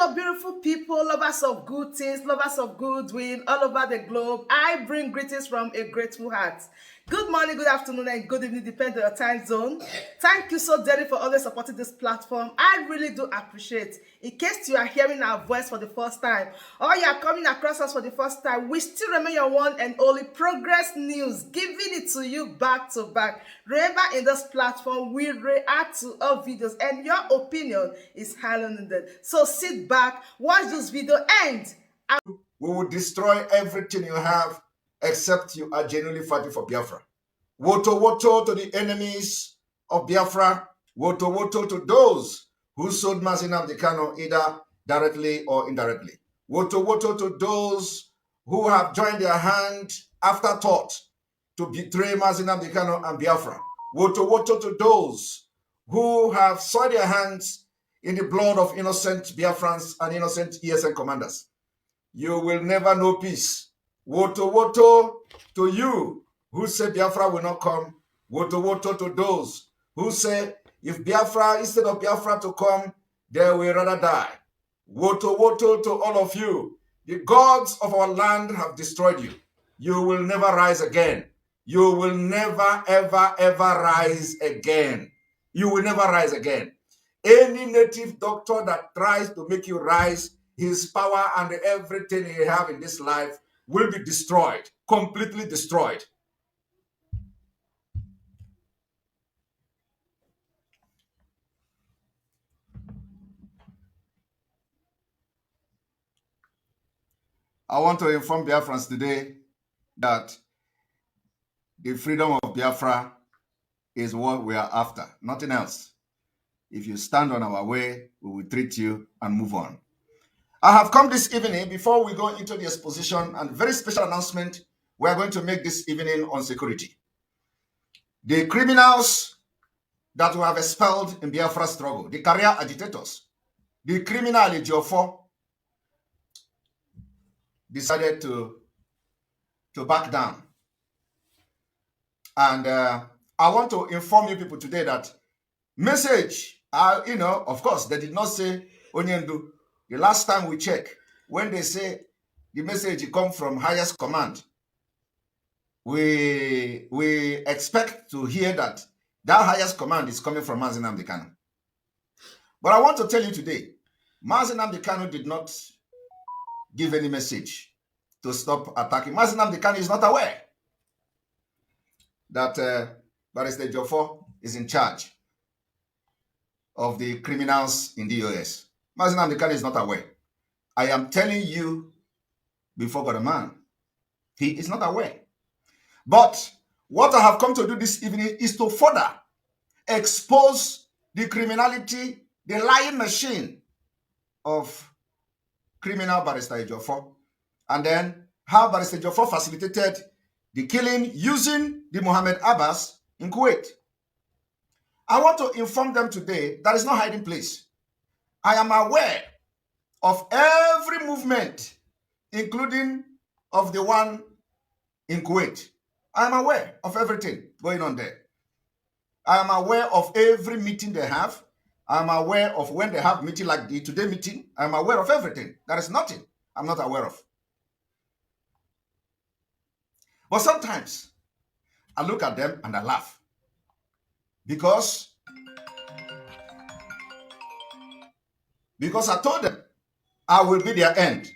Hello, beautiful people, lovers of good things, lovers of goodwill all over the globe. I bring greetings from a grateful heart. Good morning, good afternoon, and good evening, depending on your time zone. Thank you so dearly for always supporting this platform. I really do appreciate. In case you are hearing our voice for the first time, or you are coming across us for the first time, we still remain your one and only Progress News, giving it to you back to back. Remember, in this platform, we react to all videos, and your opinion is highly needed. So sit back, watch this video, and we will destroy everything you have except you are genuinely fighting for Biafra. Wotowoto to the enemies of Biafra. Wotowoto to those who sold Mazinam Dekano either directly or indirectly. Wotowoto to those who have joined their hand afterthought to betray Mazinam Dekano and Biafra. Wotowoto to those who have soiled their hands in the blood of innocent Biafrans and innocent ESN commanders. You will never know peace. Wotowoto to you who say Biafra will not come. Wotowoto to those who say if Biafra, instead of Biafra to come, they will rather die. Wotowoto to all of you. The gods of our land have destroyed you. You will never rise again. You will never, ever, ever rise again. You will never rise again. Any native doctor that tries to make you rise, his power and everything he have in this life will be destroyed, completely destroyed. I want to inform Biafrans today that the freedom of Biafra is what we are after, nothing else. If you stand on our way, we will treat you and move on. I have come this evening, before we go into the exposition, and very special announcement we are going to make this evening on security. The criminals that we have expelled in Biafra struggle, the career agitators, the criminal Ejiofor decided to back down. And I want to inform you people today that message, of course, they did not say Onyendu. The last time we checked, when they say the message come from highest command, we expect to hear that highest command is coming from Mazinam Dekano. But I want to tell you today, Mazinam Dekano did not give any message to stop attacking. Mazinam Dekano is not aware that Barrister Ejiofor is in charge of the criminals in the US. Mazinam Dekano is not aware. I am telling you before God a man, he is not aware. But what I have come to do this evening is to further expose the criminality, the lying machine of criminal Barrister Ejiofor, and then how Barrister Ejiofor facilitated the killing using the Mohammed Abbas in Kuwait. I want to inform them today there is no hiding place. I am aware of every movement, including of the one in Kuwait. I am aware of everything going on there. I am aware of every meeting they have. I am aware of when they have meeting like the today meeting. I am aware of everything. There is nothing I'm not aware of. But sometimes I look at them and I laugh because I told them I will be their end.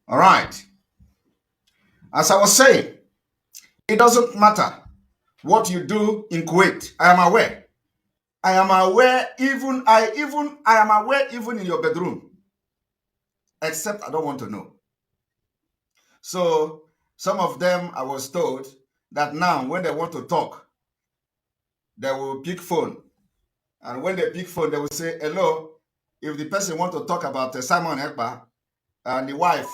All right. As I was saying, it doesn't matter what you do in Kuwait. I am aware. I am aware even in your bedroom. Except I don't want to know. So some of them, I was told that now when they want to talk, they will pick phone. And when they pick phone, they will say, hello. If the person want to talk about Simon Ekpa and the wife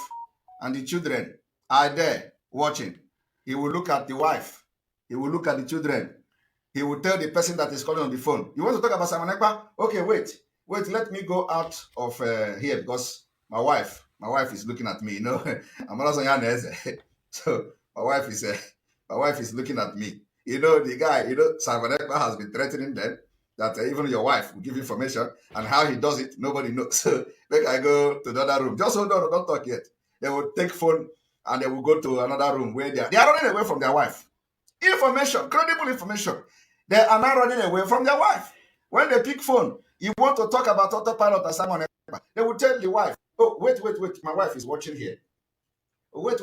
and the children are there watching, he will look at the wife. He will look at the children. he will tell the person that is calling on the phone, you want to talk about Simon Ekpa? Okay, wait, let me go out of here because my wife is looking at me, you know. I'm also so my wife is looking at me. You know, the guy, you know, Simon Ekpa has been threatening them that even your wife will give information, and how he does it, nobody knows. So make I go to the other room. Just hold on, don't talk yet. They will take phone and they will go to another room where they are running away from their wife. Information, credible information. They are now running away from their wife. When they pick phone, you want to talk about autopilot or Simon Ekpa, they will tell the wife, oh, wait, my wife is watching here. Wait,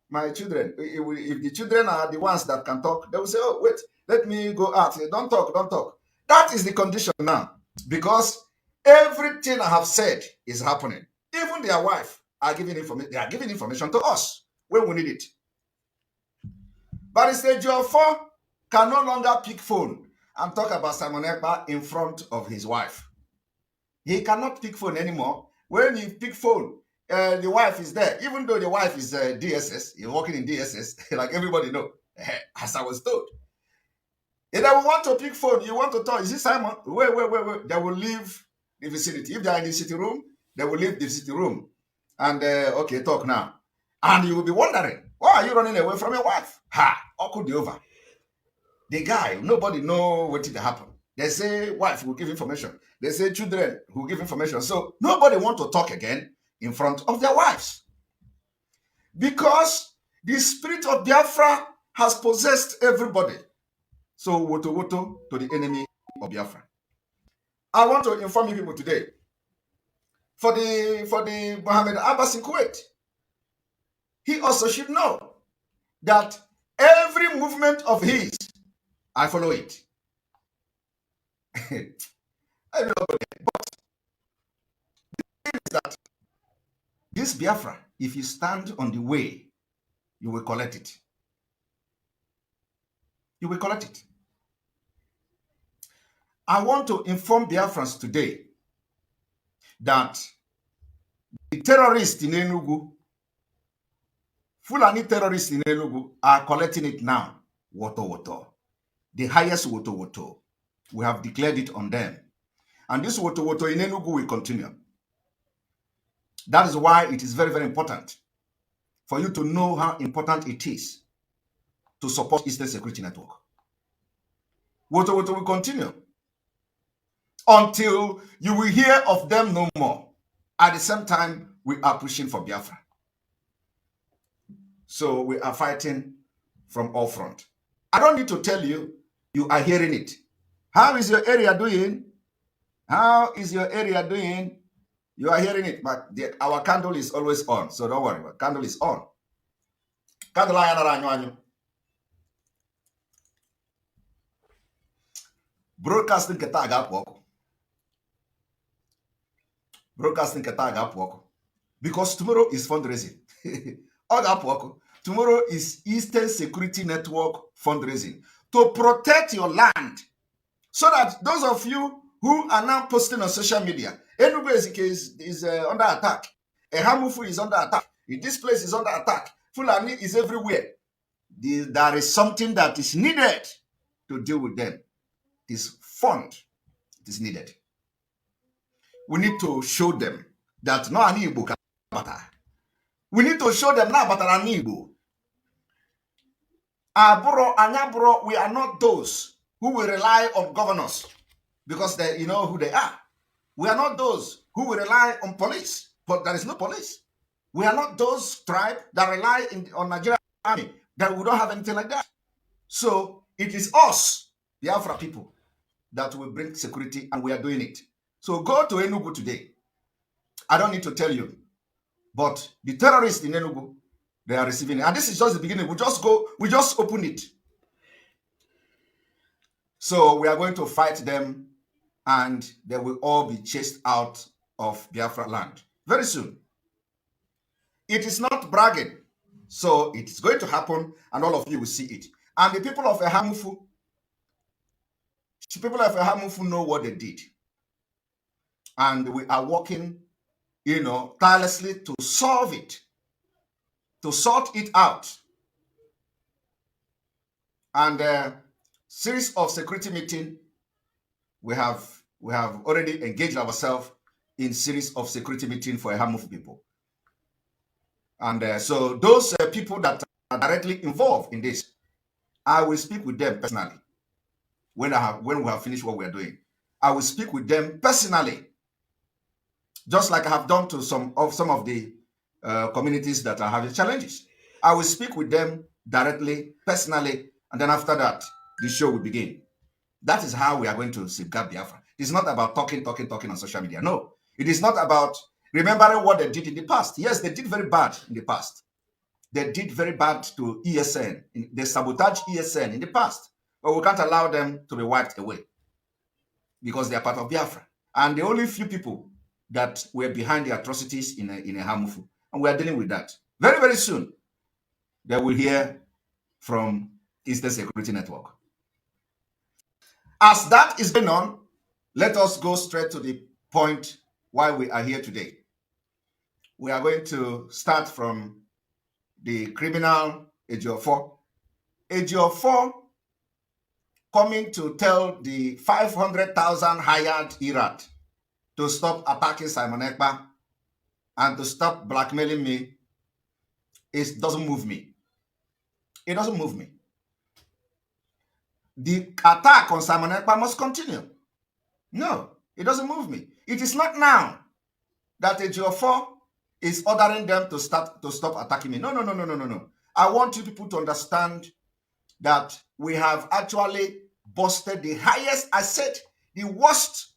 my children, if the children are the ones that can talk, they will say, oh, wait, let me go out. Don't talk. That is the condition now, because everything I have said is happening. Even their wife are giving information. They are giving information to us when we need it. But it's Ejiofor can no longer pick phone and talk about Simon Ekpa in front of his wife. He cannot pick phone anymore. When he pick phone, the wife is there. Even though the wife is DSS, he's working in DSS, like everybody know, as I was told. If they want to pick phone, you want to talk, is it Simon? Wait. They will leave the vicinity. If they are in the city room, they will leave the city room. And, okay, talk now. And you will be wondering, why are you running away from your wife? Awkward over. The guy, nobody know what did happen. They say wife will give information. They say children will give information. So nobody want to talk again in front of their wives. Because the spirit of Biafra has possessed everybody. So Wotowoto to the enemy of Biafra. I want to inform you people today. For the Mohammed Abbas in Kuwait, he also should know that every movement of his, I follow it. I know, but the thing is that this Biafra, if you stand on the way, you will collect it. You will collect it. I want to inform Biafrans today that the terrorists in Enugu, Fulani terrorists in Enugu, are collecting it now. Wotowoto. The highest Wotowoto. We have declared it on them. And this Wotowoto in Enugu will continue. That is why it is very, very important for you to know how important it is to support Eastern Security Network. Wotowoto will continue until you will hear of them no more. At the same time, we are pushing for Biafra. So we are fighting from all fronts. I don't need to tell you, you are hearing it. How is your area doing? How is your area doing? You are hearing it, but our candle is always on, so don't worry. Candle is on. Candle broadcasting keta ga-apụ ọkụ. Broadcasting keta ga-apụ ọkụ. Because tomorrow is fundraising. Ọ ga-apụ ọkụ. Tomorrow is Eastern Security Network fundraising to protect your land, so that those of you who are now posting on social media, Enugu is under attack. Ehamufu is under attack. This place is under attack. Fulani is everywhere. There is something that is needed to deal with them. This fund is needed. We need to show them that no ani Igbo can matter. We need to show them now about ani Igbo. We are not those who will rely on governors because you know who they are. We are not those who will rely on police, but there is no police. We are not those tribes that rely on Nigerian army, that we don't have anything like that. So it is us, the Biafra people, that will bring security, and we are doing it. So go to Enugu today. I don't need to tell you, but the terrorists in Enugu, they are receiving it. And this is just the beginning. We just open it. So we are going to fight them, and they will all be chased out of Biafra land very soon. It is not bragging. So it is going to happen, and all of you will see it. And the people of Ehamufu know what they did. And we are working, tirelessly to solve it, to sort it out. And series of security meeting. We have already engaged ourselves in series of security meeting for a Hamuf people. And so those people that are directly involved in this, I will speak with them personally when we have finished what we are doing. I will speak with them personally, just like I have done to some of the communities that are having challenges. I will speak with them directly, personally, and then after that, the show will begin. That is how we are going to safeguard Biafra. It's not about talking on social media. No, it is not about remembering what they did in the past. Yes, they did very bad in the past. They did very bad to ESN. They sabotaged ESN in the past. But we can't allow them to be wiped away because they are part of Biafra. And the only few people that were behind the atrocities in a Hamufu. And we are dealing with that. Very, very soon, they will hear from Eastern Security Network. As that is going on, let us go straight to the point why we are here today. We are going to start from the criminal Ejiofor. Ejiofor coming to tell the 500,000 hired Iraq to stop attacking Simon Ekpa and to stop blackmailing me. It doesn't move me. It doesn't move me. The attack on Simon Ekpa must continue. No, it doesn't move me. It is not now that Ejiofor is ordering them to stop attacking me. No. I want you people to understand that we have actually busted the highest, I said, the worst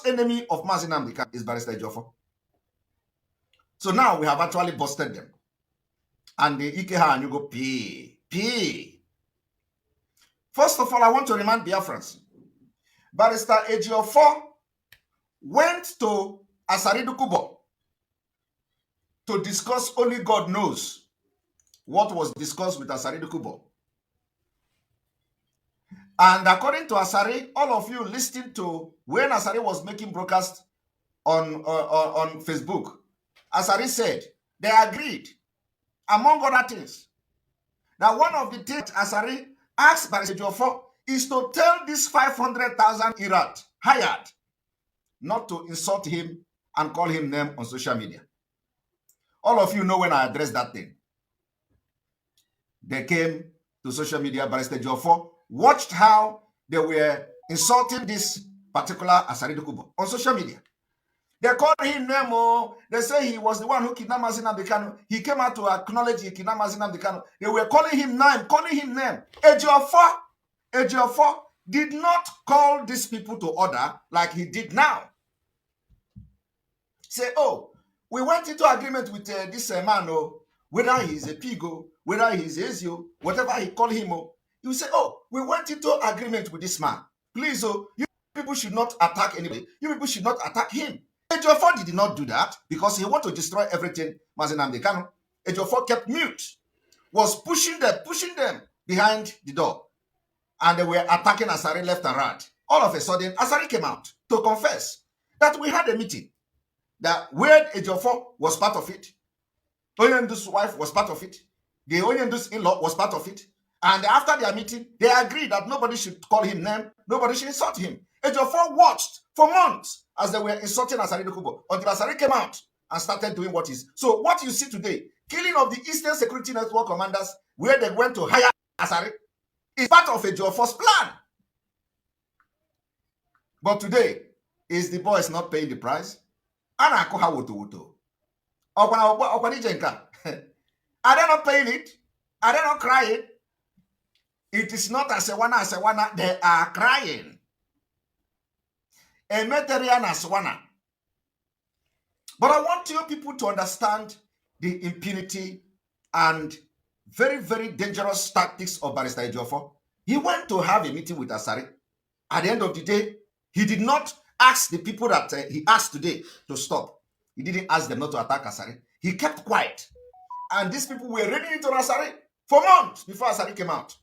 enemy of Mazi Nnamdi Kanu is Barrister Ejiofor. So now we have actually busted them. And the Ikeha and you go pay. First of all, I want to remind Biafrans, Barrister Ejiofor went to Asaridu Kubo to discuss, only God knows what was discussed with Asaridu Kubo. And according to Asari, all of you listening to when Asari was making broadcast on Facebook, Asari said they agreed, among other things, that one of the things Asari asked Barrister Ejiofor is to tell this 500,000 Iraq hired not to insult him and call him name on social media. All of you know when I addressed that thing. They came to social media, Barrister Ejiofor watched how they were insulting this particular Asaridu Kubo on social media. They called him name. They say he was the one who kidnapped Mazi Nnamdi Kanu. He came out to acknowledge he kidnapped Mazi Nnamdi Kanu. They were calling him name. Ejiofor did not call these people to order like he did now. Say, oh, we went into agreement with this man, whether he's a pigo, whether he's Ezio, whatever he called him. You say, oh, we went into agreement with this man. Please, you people should not attack anybody. You people should not attack him. Ejiofor did not do that because he wanted to destroy everything Mazi Nnamdi Kanu. Ejiofor kept mute, was pushing them behind the door. And they were attacking Asari left and right. All of a sudden, Asari came out to confess that we had a meeting, that where Ejiofor was part of it, Onyendu's wife was part of it, the Onyendu's in-law was part of it, and after their meeting, they agreed that nobody should call him name, nobody should insult him. Ejiofor watched for months as they were insulting Asari Kubo until Asari came out and started doing what is. So what you see today, killing of the Eastern Security Network commanders, where they went to hire Asari, is part of Ejiofor's plan. But today, is the boys not paying the price? Are they not paying it? Are they not crying? It is not Asewana, they are crying. Emeterian Aswana. But I want you people to understand the impunity and very, very dangerous tactics of Barrister Ejiofor. He went to have a meeting with Asari. At the end of the day, he did not ask the people that he asked today to stop. He didn't ask them not to attack Asari. He kept quiet. And these people were ready to Asari for months before Asari came out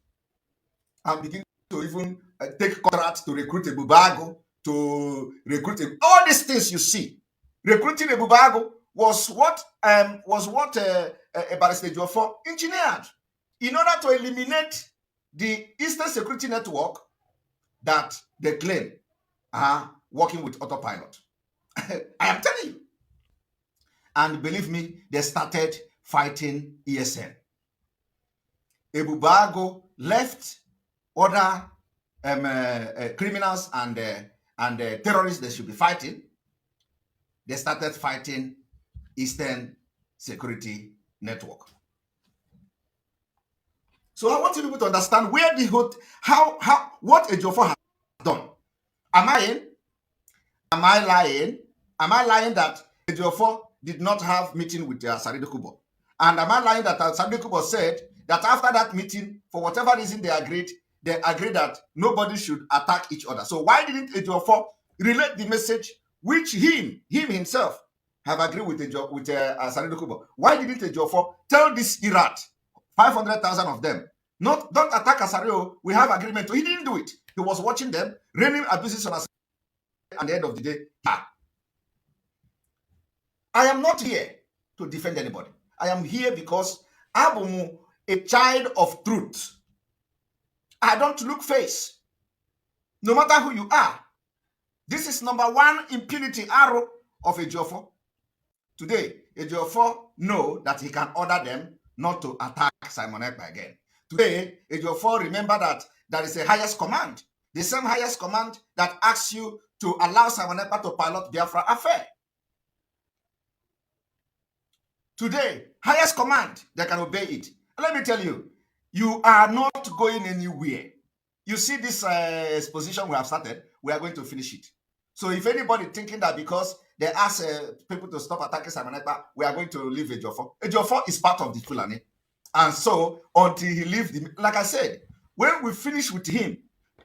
and began to even take contracts to recruit a Bubago, to recruit all these things you see. Recruiting a Bubago was what Barrister Ejiofor engineered in order to eliminate the Eastern Security Network that they claim are working with autopilot. I am telling you. And believe me, they started fighting ESN. Ebubago left other criminals and terrorists they should be fighting. They started fighting Eastern Security Network. So I want you people to understand where the what Ejiofor has done. Am I in? Am I lying? Am I lying that Ejiofor did not have meeting with Sadiq Kubo? And am I lying that Sadiq Kubo said that after that meeting, for whatever reason they agreed that nobody should attack each other? So why didn't Ejiofor relate the message which him himself have agreed with Sadiq Kubo? Why didn't Ejiofor tell this Irat, 500,000 of them, don't attack Asario, we have agreement? He didn't do it. He was watching them, raining abuses on Asario. At the end of the day, I am not here to defend anybody. I am here because I'm a child of truth. I don't look face. No matter who you are. This is number one impunity arrow of Ejiofor. Today, Ejiofor know that he can order them not to attack Simon Ekpa again. Today, Ejiofor remember that there is a highest command. The same highest command that asks you to allow Simon Ekpa to pilot Biafra affair. Today, highest command, they can obey it. Let me tell you, you are not going anywhere. You see this exposition we have started, we are going to finish it. So if anybody thinking that because they ask people to stop attacking Simon Ekpa, we are going to leave Ejiofor. Ejiofor is part of the Fulani. And so until he leaves, like I said, when we finish with him,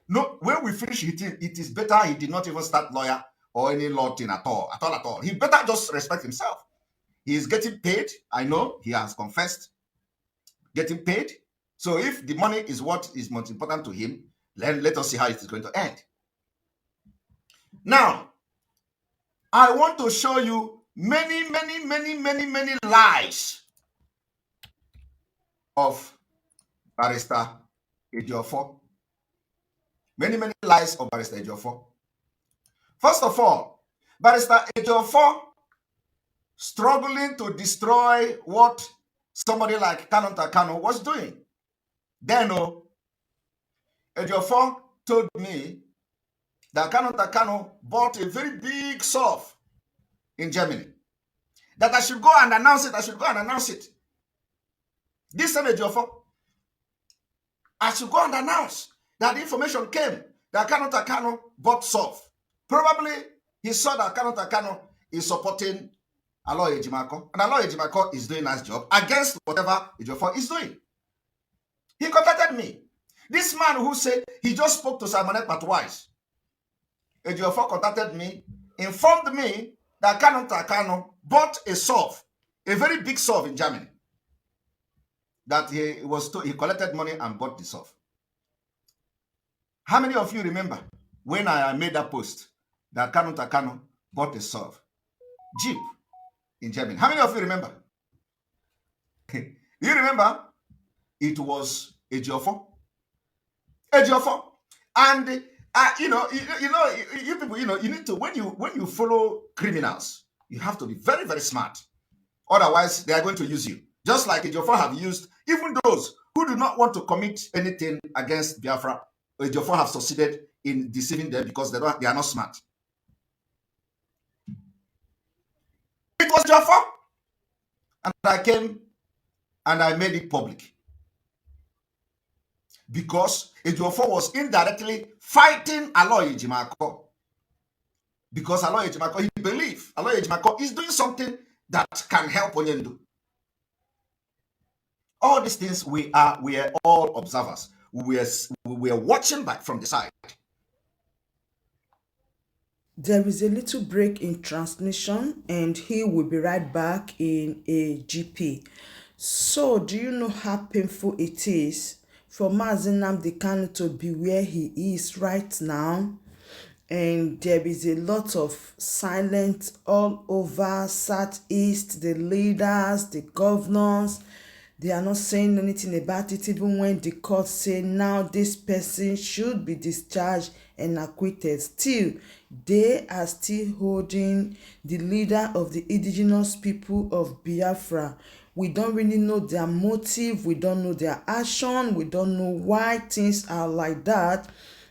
when we finish with him, it is better he did not even start lawyer or any law thing at all. He better just respect himself. He is getting paid. I know he has confessed getting paid. So if the money is what is most important to him, then let us see how it is going to end. Now, I want to show you many lies of Barrister Ejiofor. Many lies of Barrister Ejiofor. First of all, Barrister Ejiofor struggling to destroy what somebody like Kano was doing. Then Ejiofor told me that Kano bought a very big surf in Germany. That I should go and announce it. This time Ejiofor, I should go and announce that the information came that Kano bought surf. Probably he saw that Kano is supporting Aloy Ejimako, and Aloy Ejimako is doing a nice job against whatever Ejiofor is doing. He contacted me. This man who said he just spoke to Simon Ekpa twice. Ejiofor contacted me, informed me that Kano bought a surf, a very big surf in Germany. That he collected money and bought the surf. How many of you remember when I made that post that Kano bought a surf Jeep in Germany? How many of you remember? You remember? It was Ejiofor. And you people, you need to, when you follow criminals, you have to be very, very smart. Otherwise, they are going to use you. Just like Ejiofor have used even those who do not want to commit anything against Biafra. Ejiofor have succeeded in deceiving them because they are not smart. It was Ejiofor. And I came and I made it public. Because Ejiofor was indirectly fighting Aloy Ejimako. Because Aloy Ejimako, he believed Aloy Ejimako is doing something that can help Onyendu. All these things, we are all observers. We are watching back from the side. There is a little break in transmission and he will be right back in a GP. So, do you know how painful it is for Mazi Nnamdi Kanu to be where he is right now? And there is a lot of silence all over Southeast, the leaders, the governors, They are not saying anything about it, even when the court say now this person should be discharged and acquitted. Still, they are still holding the leader of the indigenous people of Biafra. We don't really know their motive, we don't know their action, we don't know why things are like that.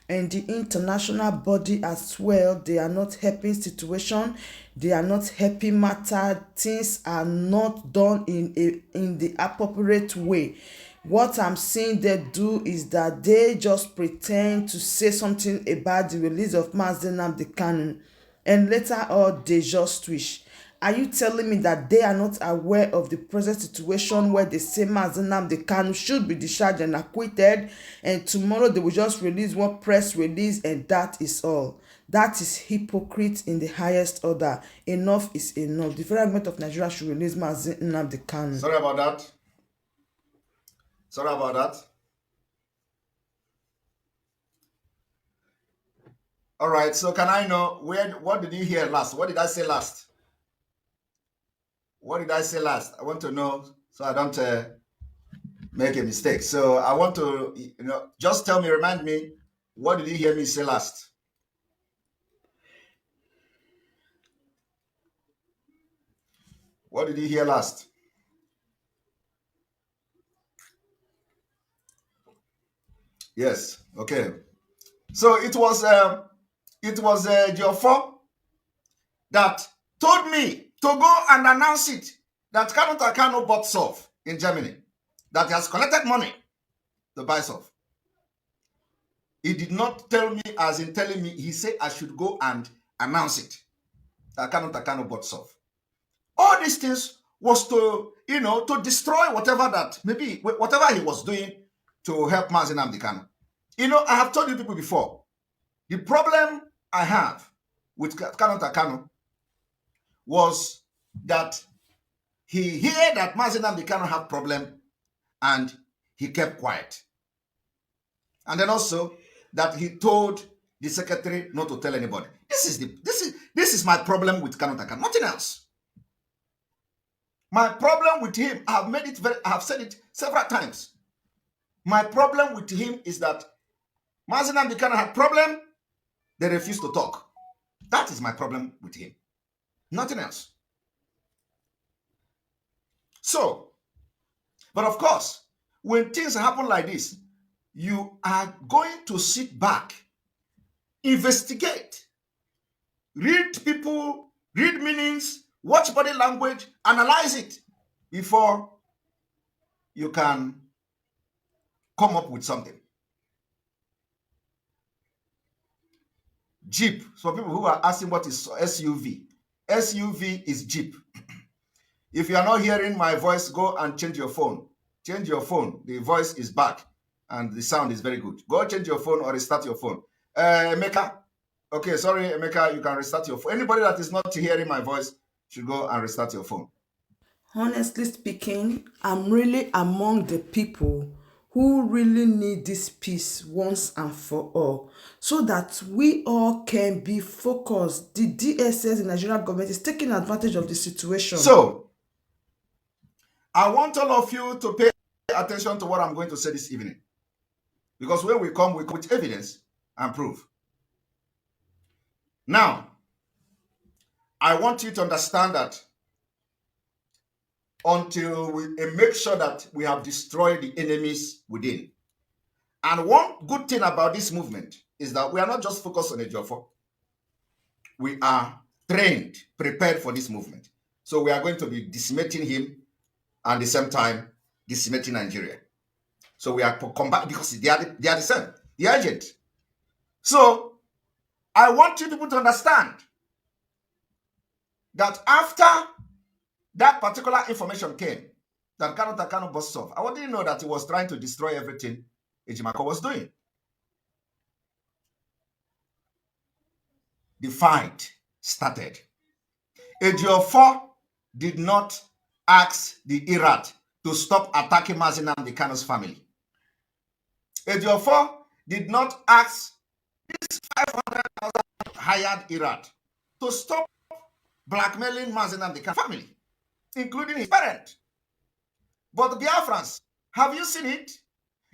And the international body as well, they are not helping situation, they are not helping matter. Things are not done in the appropriate way. What I'm seeing they do is that they just pretend to say something about the release of Mazi Nnamdi Kanu, and later on they just switch. Are you telling me that they are not aware of the present situation where the same Mazi Nnamdi Kanu should be discharged and acquitted, and tomorrow they will just release one press release and that is all? That is hypocrite in the highest order. Enough is enough. The federal government of Nigeria should release Mazi Nnamdi Kanu. Sorry about that. Sorry about that. All right. So can I know what did you hear last? What did I say last? What did I say last? I want to know so I don't make a mistake. So I want to, just tell me, remind me, what did you hear me say last? What did you hear last? Yes. Okay. So it was Ejiofor that told me to go and announce it that Kanu bought surf in Germany, that he has collected money to buy surf. He did not tell me as in telling me, he said I should go and announce it, that Kanu bought surf. All these things was to, to destroy whatever he was doing to help Mazi Nnamdi Kanu. I have told you people before, the problem I have with Kanu was that he heard that Mazi Nnamdi Kanu had problem and he kept quiet. And then also that he told the secretary not to tell anybody. This is my problem with Kanu, nothing else. My problem with him, I have said it several times. My problem with him is that Mazi Nnamdi Kanu had problem, they refuse to talk. That is my problem with him. Nothing else. So, but of course, when things happen like this, you are going to sit back, investigate, read people, read meanings, watch body language, analyze it before you can come up with something. Jeep. So people who are asking what is SUV. SUV is Jeep. If you are not hearing my voice, go and change your phone. Change your phone. The voice is back and the sound is very good. Go change your phone or restart your phone. Emeka. Okay, sorry, Emeka, you can restart your phone. Anybody that is not hearing my voice should go and restart your phone. Honestly speaking, I'm really among the people who really need this peace once and for all, so that we all can be focused. The DSS, the Nigerian government, is taking advantage of the situation. So, I want all of you to pay attention to what I'm going to say this evening. Because when we come with evidence and proof. Now, I want you to understand that until we make sure that we have destroyed the enemies within. And one good thing about this movement is that we are not just focused on Ejiofor. We are trained, prepared for this movement. So we are going to be decimating him and at the same time decimating Nigeria. So we are combat because they are the same, the agent. So I want you people to understand that after that particular information came that Kanu bust off, I didn't know that he was trying to destroy everything Ejimako was doing. The fight started. Ejiofor did not ask the Iraq to stop attacking Mazi Nnamdi Kanu's family. Ejiofor did not ask this 500,000 hired Iraq to stop blackmailing Mazi Nnamdi Kanu's family, including his parent. But the Biafrans, have you seen it?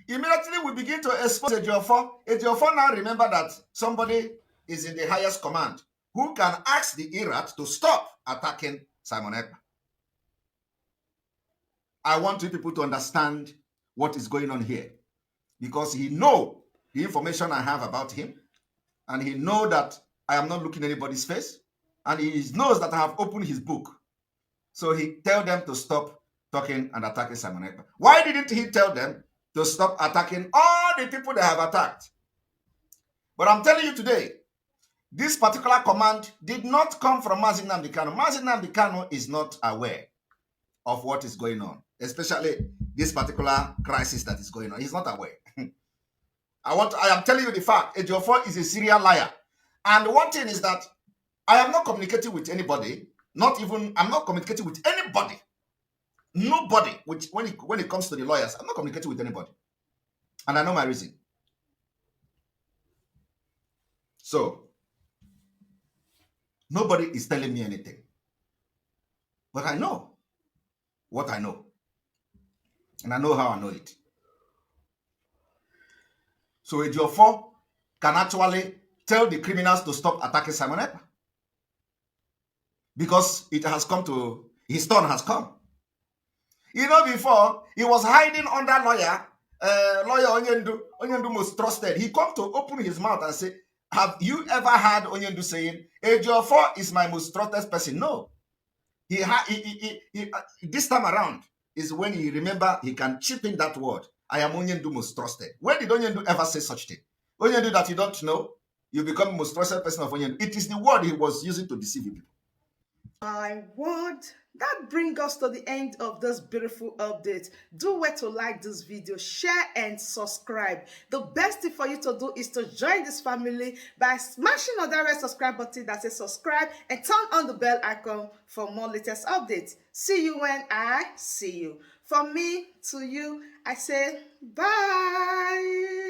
Immediately we begin to expose Ejiofor. Ejiofor now remember that somebody is in the highest command who can ask the Iraq to stop attacking Simon Ekpa. I want you people to understand what is going on here, because he know the information I have about him, and he know that I am not looking anybody's face, and he knows that I have opened his book. So he tell them to stop talking and attacking Simon Ekpa. Why didn't he tell them to stop attacking all the people they have attacked? But I'm telling you today, this particular command did not come from Mazi Nnamdi Kanu. Mazi Nnamdi Kanu is not aware of what is going on, especially this particular crisis that is going on. He's not aware. I am telling you the fact. Ejiofor is a serial liar. And one thing is that I am not communicating with anybody. I'm not communicating with anybody. Nobody. When it comes to the lawyers, I'm not communicating with anybody. And I know my reason. So, nobody is telling me anything. But I know what I know. And I know how I know it. So Ejiofor can actually tell the criminals to stop attacking Simon Ekpa, because it has come to, his turn has come. You know, before, he was hiding under lawyer Onyendu most trusted. He come to open his mouth and say, have you ever heard Onyendu saying, Ejiofor is my most trusted person? No. This time around is when he remember he can chip in that word. I am Onyendu most trusted. When did Onyendu ever say such thing? Onyendu that you don't know, you become most trusted person of Onyendu. It is the word he was using to deceive people. My word, that brings us to the end of this beautiful update. Do where to like this video, share and subscribe. The best thing for you to do is to join this family by smashing on that red subscribe button that says subscribe, and turn on the bell icon for more latest updates. See you when I see you. From me to you, I say bye.